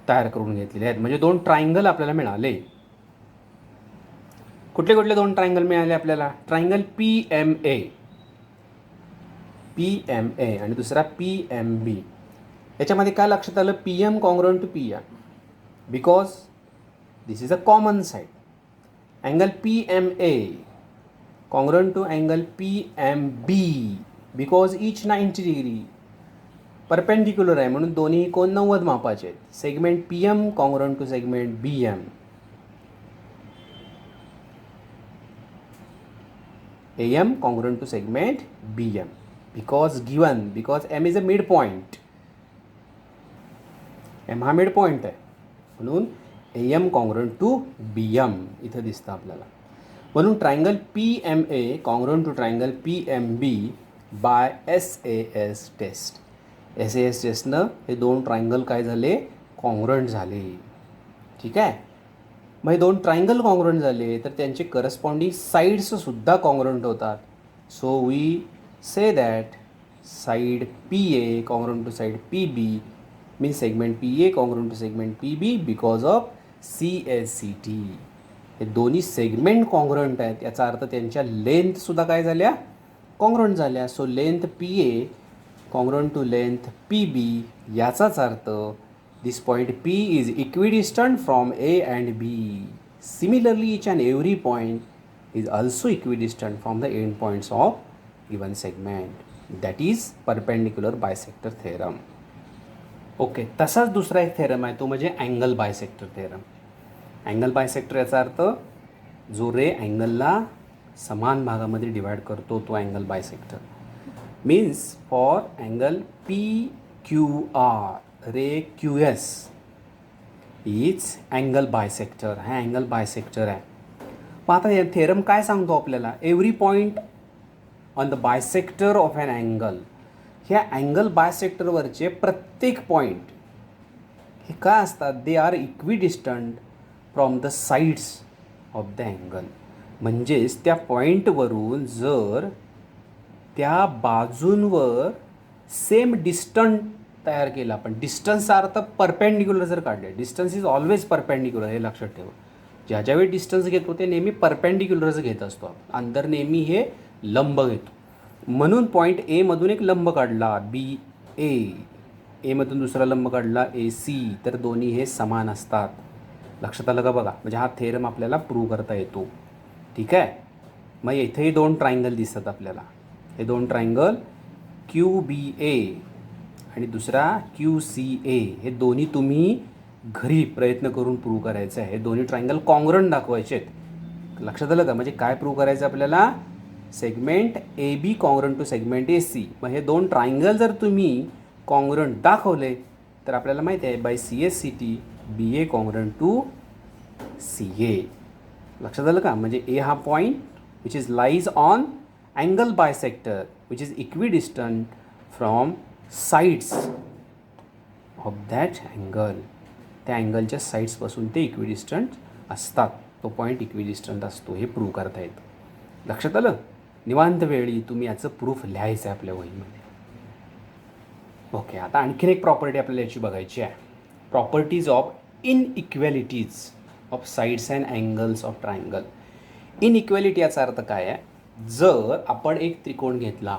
तयार करून घेतलेले आहेत. म्हणजे दोन ट्रायंगल आपल्याला मिळाले. कुठले कुठले दोन ट्रायंगल मिळाले आपल्याला? Triangle P M A, P M A आणि दुसरा पी एम बी. याच्यामध्ये काय लक्षात आलं? P M congruent to P M because this is a common side. Angle P M A congruent to angle P M B because each 90 degree perpendicular आहे, म्हणून दोन्ही कोण 90 मापाचे आहेत. Segment P M congruent to segment B M. AM congruent to segment BM because M is a midpoint. M हा midpoint आहे, म्हणून AM congruent to BM इथं दिसतं आपल्याला. म्हणून triangle PMA congruent to triangle PMB by SAS test. SAS टेस्टनं हे दोन ट्रायंगल काय झाले? कॉन्ग्रुएंट झाले. ठीक आहे. मग हे दोन ट्रायंगल कॉन्ग्रुएंट झाले तर त्यांचे करस्पॉन्डिंग साईड्ससुद्धा कॉन्ग्रुएंट होतात. So we say that side P A congruent to side P B means segment P A congruent to segment P B because of CSCT. हे दोन्ही सेगमेंट कॉन्ग्रुएंट आहेत, याचा अर्थ त्यांच्या लेंथसुद्धा काय झाल्या? कॉन्ग्रुएंट झाल्या. So length P A congruent to length P B, याचाच अर्थ this point P is equidistant from A and B. Similarly, each and every point is also equidistant from the end points of given segment. That is perpendicular bisector theorem. Okay. तसाच दुसरा एक theorem आहे, तो म्हणजे angle bisector theorem. Angle bisector याचा अर्थ जो रे अँगलला समान भागामध्ये डिवाइड करतो तो angle bisector. Means for angle PQR ray QS is angle bisector. हा अँगल बायसेक्टर आहे. मग आता हे थेरम काय सांगतो आपल्याला? Every point on the bisector of an angle, ह्या अँगल बायसेक्टरवरचे प्रत्येक पॉईंट हे काय असतात? They are equidistant from the sides of the angle. म्हणजेच त्या पॉईंटवरून जर त्या बाजूंवर सेम डिस्टन्स तयार केला, पण डिस्टन्सचा अर्थ परपेंडिक्युलर जर काढले, डिस्टन्स इज ऑलवेज परपेंडिक्युलर, हे लक्षात ठेवा. ज्यावेळी डिस्टन्स घेतो ते नेहमी परपेंडिक्युलरच घेत असतो. अंतर नेहमी हे लंब घेतो. म्हणून पॉईंट एमधून एक लंब काढला BA, एमधून दुसरा लंब काढला AC, तर दोन्ही हे समान असतात. लक्षात आलं का? बघा, म्हणजे हा थेरम आपल्याला प्रूव्ह करता येतो. ठीक आहे. मग इथेही दोन ट्रायंगल दिसतात आपल्याला. हे दोन ट्रायंगल QBA आणि दुसरा QCA, हे दोन्ही तुम्ही घरी प्रयत्न करून प्रूव्ह करायचं आहे. हे दोन्ही ट्रायंगल कॉन्ग्रुएंट दाखवायचे आहेत. लक्षात आलं का? म्हणजे काय प्रूव्ह करायचं आपल्याला? Segment AB congruent to segment AC. मग हे दोन ट्रायंगल जर तुम्ही कॉन्ग्रुएंट दाखवले तर आपल्याला माहिती आहे by CSCT BA congruent to CA. लक्षात आलं का? म्हणजे A हा point which is lies on angle bisector which is equidistant from sides of that angle. त्या अँगलच्या साईड्सपासून ते इक्विडिस्टंट असतात. तो पॉईंट इक्विडिस्टंट असतो, हे प्रूव्ह करता येतं. लक्षात आलं? निवांत वेळी तुम्ही याचं प्रूफ लिहायचं आहे आपल्या वहीमध्ये. ओके. आता आणखीन एक प्रॉपर्टी आपल्याला याची बघायची आहे. Properties of inequalities. Of sides and angles of triangle. Inequality याचा अर्थ काय आहे, जर आपण एक त्रिकोण घेतला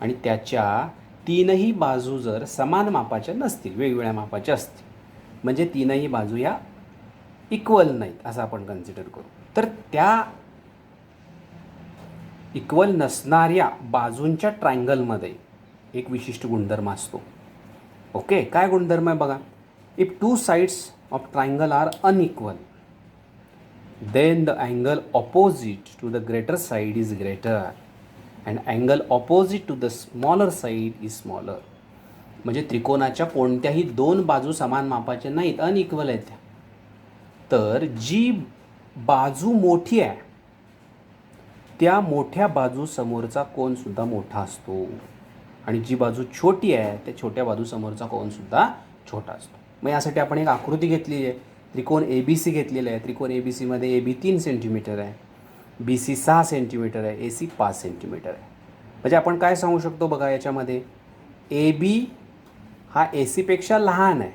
आणि त्याच्या तीनही बाजू जर समान मापाच्या नसतील, वेगवेगळ्या मापाच्या असतील, म्हणजे तीनही बाजू ह्या इक्वल नाहीत असं आपण कन्सिडर करू, तर त्या इक्वल नसणाऱ्या बाजूंच्या ट्रायंगलमध्ये एक विशिष्ट गुणधर्म असतो. ओके, काय गुणधर्म आहे बघा. If two sides of triangle are unequal, then the angle opposite to the greater side is greater and angle opposite to the smaller side is smaller. म्हणजे त्रिकोणाच्या कोणत्याही दोन बाजू समान मापाच्या नाहीत, अनइक्वल आहेत. तर जी बाजू मोठी आहे त्या मोठ्या बाजू समोरचा कोनसुद्धा मोठा असतो आणि जी बाजू छोटी आहे त्या छोट्या बाजू समोरचा कोनसुद्धा छोटा असतो. मग यासाठी आपण एक आकृती घेतली आहे. त्रिकोण ए बी सी घेतलेला आहे. त्रिकोण ए बी सीमध्ये ए बी 3 सेंटीमीटर आहे, बी सी 6 सेंटीमीटर आहे, ए सी 5 सेंटीमीटर आहे. म्हणजे आपण काय सांगू शकतो बघा, याच्यामध्ये ए बी हा ए सीपेक्षा लहान आहे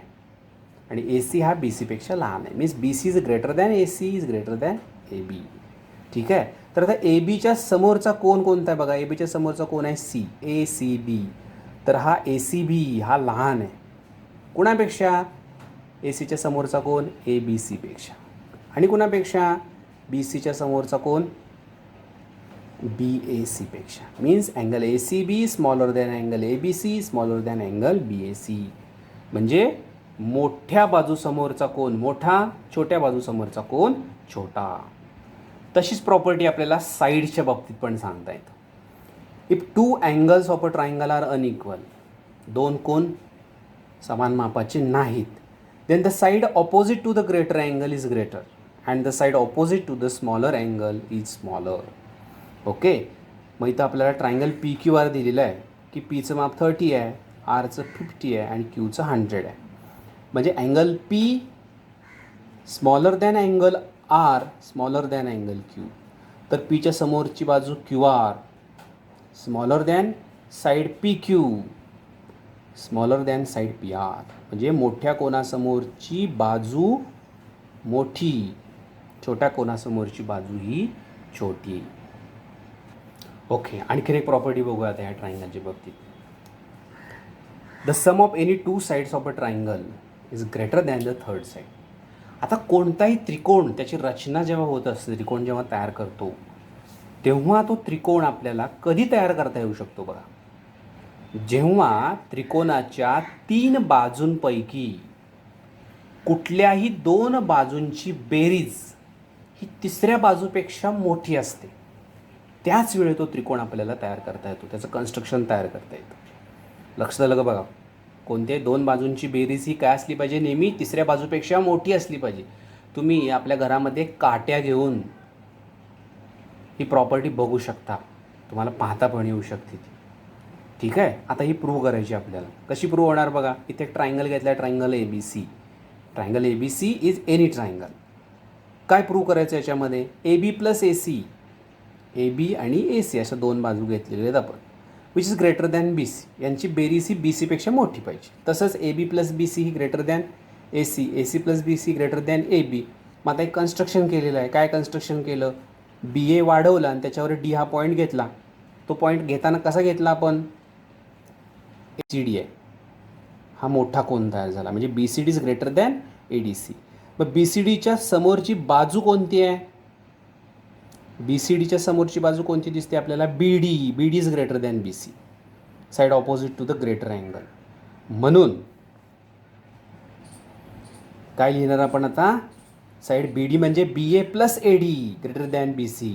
आणि ए सी हा बी सीपेक्षा लहान आहे. Means B C is greater than A C is greater than A B. ठीक आहे. तर आता ए बीच्या समोरचा कोन कोणता आहे बघा. ए बीच्या समोरचा कोन आहे सी, ए सी बी. तर हा ए सी बी हा लहान आहे कुणापेक्षा, ए सीच्या समोरचा कोन ए बी सीपेक्षा. आणि कुणापेक्षा, बी सीच्या समोरचा कोन बी ए सीपेक्षा. Means angle A C B smaller than angle A B C smaller than angle B A C. म्हणजे मोठ्या बाजू समोरचा कोन मोठा, छोट्या बाजू समोरचा कोन छोटा. तशीच प्रॉपर्टी आपल्याला साईडच्या बाबतीत पण सांगता येतं. If two angles of a triangle are unequal, दोन कोन समान मापाचे नाहीत, then the side opposite to the greater angle is greater and the side opposite to the smaller angle is smaller. Okay. मग इथं आपल्याला ट्रायंगल पी क्यू आर दिलेलं आहे की पीचं माप 30 आहे, आरचं 50 आहे आणि क्यूचं 100 आहे. म्हणजे angle P smaller than angle R smaller than angle Q. तर पीच्या समोरची बाजू Q R smaller than side P Q smaller than side P R. म्हणजे मोठ्या कोनासमोरची बाजू मोठी, छोट्या कोनासमोरची बाजू ही छोटी. ओके. आणखीन एक प्रॉपर्टी बघूया आता ह्या ट्रायंगलच्या बाबतीत. The sum of any two sides of a triangle is greater than the third side. आता कोणताही त्रिकोण त्याची रचना जेव्हा होत असते, त्रिकोण जेव्हा तयार करतो तेव्हा तो त्रिकोण आपल्याला कधी तयार करता येऊ शकतो बघा, जेव्हा त्रिकोणाच्या 3 बाजूंपैकी कुठल्याही 2 बाजूंची बेरीज ही तिसऱ्या बाजूपेक्षा मोठी असते, त्याच वेळी तो त्रिकोण आपल्याला तयार करता येतो, त्याचं कन्स्ट्रक्शन तयार करता येतं. लक्ष झालं का बघा. कोणत्याही 2 बाजूंची बेरीज ही काय असली पाहिजे, नेहमी तिसऱ्या बाजूपेक्षा मोठी असली पाहिजे. तुम्ही आपल्या घरामध्ये काट्या घेऊन ही प्रॉपर्टी बघू शकता, तुम्हाला पाहता पण येऊ शकते ती. ठीक आहे. आता ही प्रूव्ह करायची आपल्याला. कशी प्रूव्ह होणार बघा. इथे एक ट्रायंगल घेतला आहे, triangle A B C. Triangle A B C is any triangle. काय प्रूव्ह करायचं याच्यामध्ये, ए B plus A C, A B आणि ए सी अशा 2 बाजू घेतलेल्या आहेत आपण, which is greater than B C. यांची बेरीज ही बी सीपेक्षा मोठी पाहिजे. तसंच A B plus B C ही greater than A C, A C plus B C greater than A B. मग आता एक कन्स्ट्रक्शन केलेलं आहे. काय कन्स्ट्रक्शन केलं, बी ए वाढवला आणि त्याच्यावर डी हा पॉईंट घेतला. तो पॉईंट घेताना कसा घेतला आपण, ए सी डी आहे हा मोठा कोन तयार झाला, म्हणजे B C D is greater than A D C. मग बी सी डीच्या समोरची बाजू कोणती आहे, बी सी डीच्या समोरची बाजू कोणती दिसते आपल्याला, B D. B D is greater than B C, side opposite to the greater angle. म्हणून काय लिहिणार आपण आता, साईड बी डी म्हणजे B A plus A D greater than B C.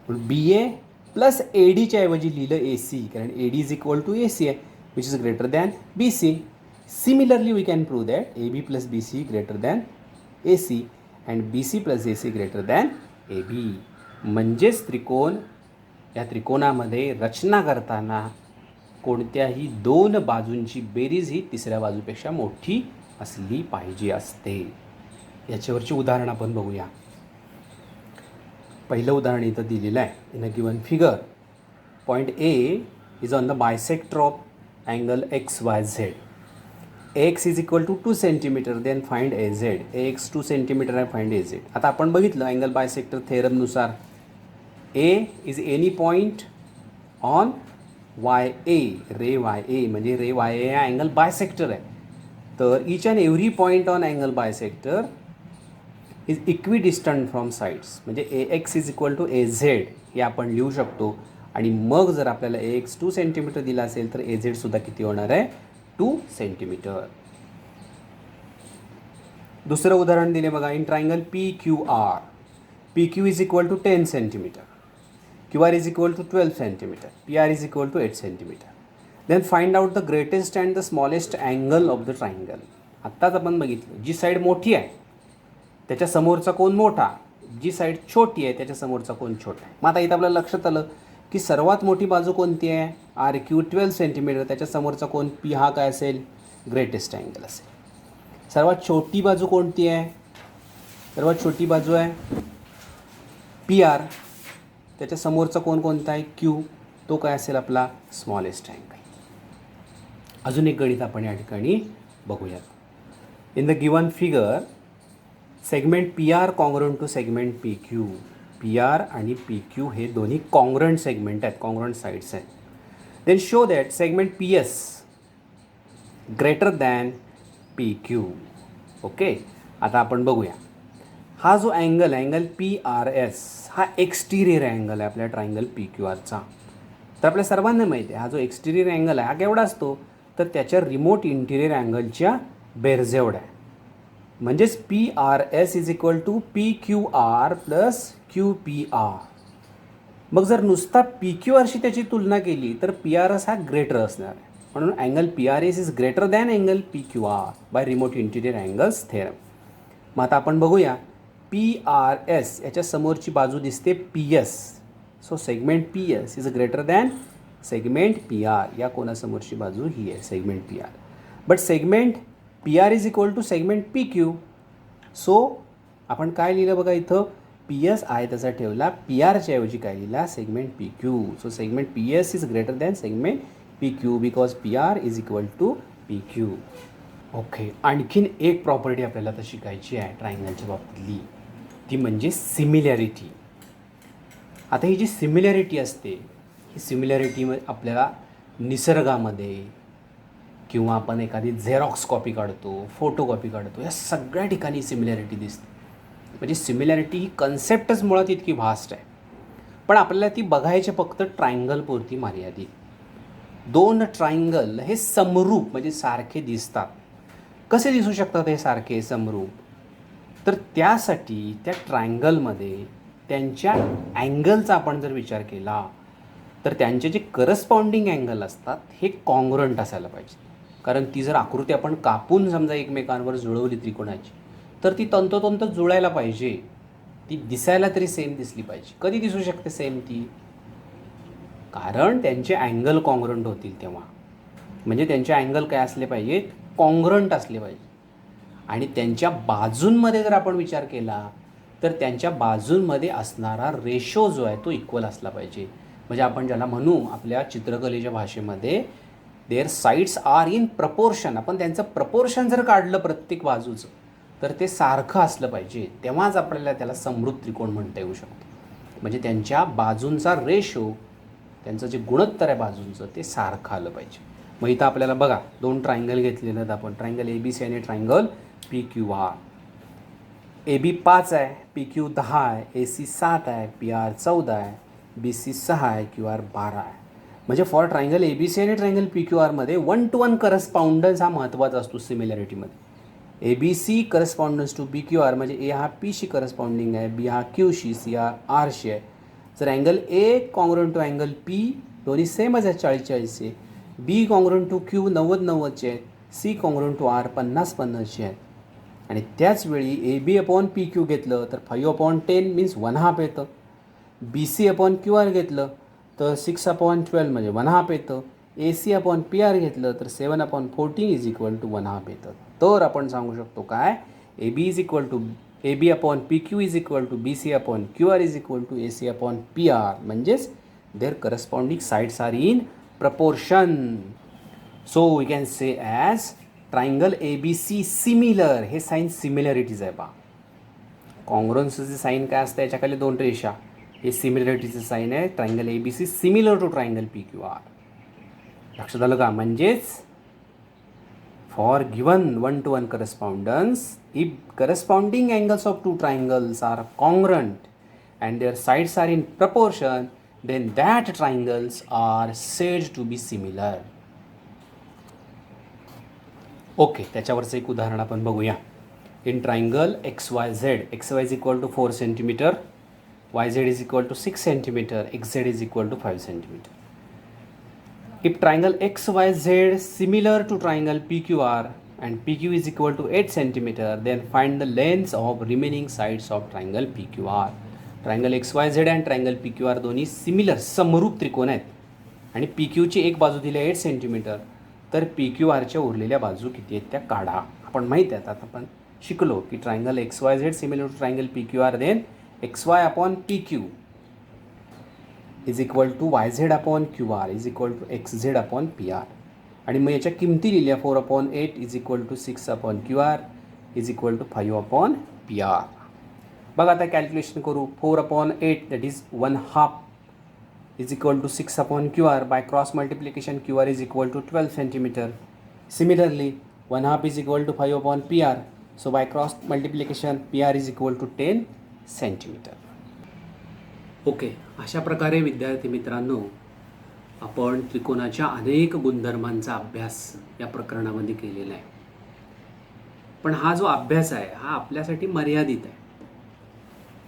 B A plus A डीच्या ऐवजी लिहिलं A C, कारण A D is equal to A C आहे, which is greater than B C. Similarly we can prove that A B plus B C greater than A C and B C plus A C greater than A B. म्हणजेच या त्रिकोणामध्ये रचना करताना कोणत्याही 2 बाजूंची बेरीज ही तिसऱ्या बाजूपेक्षा मोठी असली पाहिजे असते. याच्यावरची उदाहरण आपण बघूया. पहिलं उदाहरण इथं दिलेलं आहे. In a given figure point A is on the bisector of angle X Y Z. X is equal to 2 centimetre, then find A Z. X 2 centimetre आहे, फाइंड ए झेड. आता आपण बघितलं अँगल बायसेक्टर थेरमनुसार A is any point on Y A, ray Y A म्हणजे ray Y A हा angle bisector आहे. तर each and every point on angle bisector is equidistant from sides, म्हणजे A X is equal to A Z हे आपण लिहू शकतो. आणि मग जर आपल्याला ए एक्स 2 सेंटीमीटर दिला असेल तर ए झेडसुद्धा किती होणार आहे, 2 सेंटीमीटर. दुसरं उदाहरण दिले बघा. In triangle P Q R, P Q is equal to 10 centimetre, Q R is equal to 12 centimetre, P R is equal to 8 centimetre. Then find out the greatest and the smallest angle of the triangle. आत्ताच आपण बघितलं जी side मोठी आहे त्याच्या समोरचा कोन मोठा, जी side छोटी आहे त्याच्या समोरचा कोन छोटा आहे. मग आता इथं आपल्याला लक्षात आलं की सर्वात मोठी बाजू कोणती आहे, आर क्यू 12 सेंटीमीटर, त्याच्या समोरचा कोन पी हा काय असेल, ग्रेटेस्ट अँगल असेल. सर्वात छोटी बाजू कोणती आहे, सर्वात छोटी बाजू आहे पी आर, त्याच्या समोरचा कोन कोणता आहे, क्यू, तो काय असेल आपला स्मॉलेस्ट अँगल. अजून एक गणित आपण या ठिकाणी बघूयात. In the given figure segment P R congruent to segment P Q. P R आणि पी क्यू हे दोन्ही कॉन्ग्रुएंट सेगमेंट आहेत, कॉन्ग्रुएंट साईड्स आहेत. Then show that segment P S greater than P Q. Okay, आता आपण बघूया. हा जो अँगल आहे, अँगल पी आर एस, हा एक्सटिरियर अँगल आहे आपल्या ट्रायंगल पी क्यू आरचा. तर आपल्या सर्वांना माहिती आहे हा जो एक्सटिरियर अँगल आहे हा केवढा असतो, तर त्याच्या रिमोट इंटिरियर अँगलच्या बेरजेवढा आहे. म्हणजेच P R S is equal to P Q R plus Q P R. मग जर नुसता पी क्यू आरशी त्याची तुलना केली तर पी आर एस हा ग्रेटर असणार आहे. म्हणून angle P R S is greater than angle P Q R by remote interior angles theorem. मग आता आपण बघूया पी आर एस याच्या समोरची बाजू दिसते P S. So segment P S is greater than segment P R. या कोणासमोरची बाजू ही आहे segment P R. But segment P R is equal to segment P Q. So आपण काय लिहिलं बघा इथं, पी एस आहे त्याचा ठेवला, पी आरच्या ऐवजी काय लिहिला, segment P Q. So segment P S is greater than segment P Q because P R is equal to P Q. Okay, आणखीन एक प्रॉपर्टी आपल्याला आता शिकायची आहे ट्रायंगलच्या बाबतीतली, ती म्हणजे सिमिलॅरिटी. आता ही जी सिमिलॅरिटी असते ही सिमिलॅरिटी आपल्याला निसर्गामध्ये किंवा आपण एखादी झेरॉक्स कॉपी काढतो, फोटो कॉपी काढतो, या सगळ्या ठिकाणी सिमिलॅरिटी दिसते. म्हणजे सिमिलॅरिटी ही कन्सेप्टच मुळात इतकी व्हास्ट आहे, पण आपल्याला ती बघायची फक्त ट्रायंगलपुरती मर्यादित. दोन ट्रायंगल हे समरूप म्हणजे सारखे दिसतात. कसे दिसू शकतात हे सारखे समरूप, तर त्यासाठी त्या ट्रायंगलमध्ये त्यांच्या अँगलचा आपण जर विचार केला तर त्यांचे जे करस्पॉन्डिंग अँगल असतात हे कॉन्ग्रुएंट असायला पाहिजे. कारण ती जर आकृती आपण कापून समजा एकमेकांवर जुळवली त्रिकोणाची तर ती तंतोतंत जुळायला पाहिजे, ती दिसायला तरी सेम दिसली पाहिजे. कधी दिसू शकते सेम ती, कारण त्यांचे अँगल कॉन्ग्रुएंट होतील तेव्हा. म्हणजे त्यांचे अँगल काय असले पाहिजेत, कॉन्ग्रुएंट असले पाहिजे. आणि त्यांच्या बाजूंमध्ये जर आपण विचार केला तर त्यांच्या बाजूंमध्ये असणारा रेशो जो आहे तो इक्वल असला पाहिजे. म्हणजे आपण ज्याला म्हणू आपल्या चित्रकलेच्या भाषेमध्ये their sides are in proportion. आपण त्यांचं प्रपोर्शन जर काढलं प्रत्येक बाजूचं तर ते सारखं असलं पाहिजे, तेव्हाच आपल्याला त्याला समरूप त्रिकोण म्हणता येऊ शकतो. म्हणजे त्यांच्या बाजूंचा रेशो, त्यांचं जे गुणोत्तर आहे बाजूंचं ते सारखं आलं पाहिजे. मग इथं आपल्याला बघा दोन ट्रायंगल घेतलेलं आहेत आपण, ट्रायंगल ए बी सी आणि triangle P Q R. A B 5 आहे, पी क्यू 10 आहे, ए सी 7 आहे, पी आर 14 आहे, बी सी 6 आहे, क्यू आर 12 आहे. म्हणजे for triangle A B C आणि ट्रायंगल पी क्यू आरमध्ये 1 to 1 करस्पॉन्डन्स हा महत्त्वाचा असतो सिमिलॅरिटीमध्ये. A B C correspondence to B Q R म्हणजे ए हा पीशी करस्पॉन्डिंग आहे, बी हा क्यूशी, सी हा आरशी आहे. जर angle A congruent to angle P दोन्ही सेमच आहे 40-40 चे, बी कॉन्ग्रुएंट टू क्यू 90-90चे आहेत, सी कॉन्ग्रुएंट टू आर 50-50चे आहेत. आणि त्याच वेळी A B upon P Q घेतलं तर 5/10 मीन्स 1/2 येतं. B C upon Q R घेतलं तर 6/12 म्हणजे 1/2 येतं. A C upon P R घेतलं तर 7/14 इज इक्वल टू 1/2 येतं. तर आपण सांगू शकतो काय, A B is equal to A B upon P Q is equal to B C upon Q R is equal to A C upon P R. म्हणजेच their corresponding sides are in proportion. So we can say as triangle ABC similar, हे sign similarities आहे पहा. कॉंग्रुअन्सचं sine काय असतं, याच्याखाली 2 रेषा, हे सिमिलरिटीचं sign आहे. Triangle ABC similar to triangle PQR. लक्षात आलं का? म्हणजेच for given 1-to-1 correspondence, if corresponding angles of 2 triangles are congruent and their sides are in proportion, then that triangles are said to be similar. Okay, त्याच्यावरचं एक उदाहरण आपण बघूया. In triangle XYZ, XY is equal to 4 cm, YZ is equal to 6 cm, XZ is equal to 5 cm. If triangle XYZ similar to triangle PQR and PQ is equal to 8 cm, then find the lengths of remaining sides of triangle PQR. Triangle XYZ आणि triangle PQR दोन्ही similar समरूप त्रिकोण आहेत आणि PQची एक बाजू दिली आहे 8 cm, तर PQRच्या उरलेल्या बाजू किती आहेत त्या काढा. आपण माहीत आहे, आता आपण शिकलो की triangle XYZ similar to triangle PQR, then XY upon PQ is equal to YZ upon QR is equal to XZ upon PR. आणि मग याच्या किमती लिहिल्या 4/8 is equal to 6 upon QR is equal to 5 upon PR. बघा आता calculation करू. 4/8 that is 1/2 is equal to 6 upon QR. By cross multiplication QR is equal to 12 cm. Similarly 1/2 is equal to 5 upon PR. So by cross multiplication PR is equal to 10 cm. Okay, अशा प्रकारे विद्यार्थी मित्रांनो, आपण त्रिकोणाच्या अनेक गुणधर्मांचा अभ्यास या प्रकरणामध्ये केलेला आहे. पण हा जो अभ्यास आहे हा आपल्यासाठी मर्यादित आहे.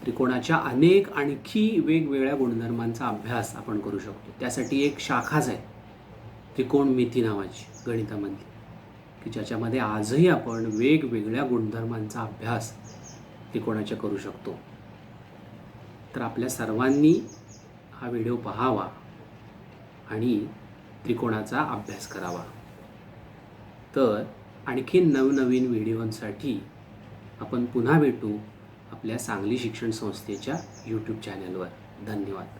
त्रिकोणाच्या अनेक आणखी वेगवेगळ्या गुणधर्मांचा अभ्यास आपण करू शकतो. त्यासाठी एक शाखाच आहे त्रिकोणमिती नावाची गणितामधली, की ज्याच्यामध्ये आजही आपण वेगवेगळ्या गुणधर्मांचा अभ्यास त्रिकोणाच्या करू शकतो. तर आपल्या सर्वांनी हा व्हिडिओ पाहावा आणि त्रिकोणाचा अभ्यास करावा. तर आणखी नवनवीन व्हिडिओंसाठी आपण पुन्हा भेटू आपल्या सांगली शिक्षण संस्थेच्या YouTube चॅनलवर. धन्यवाद.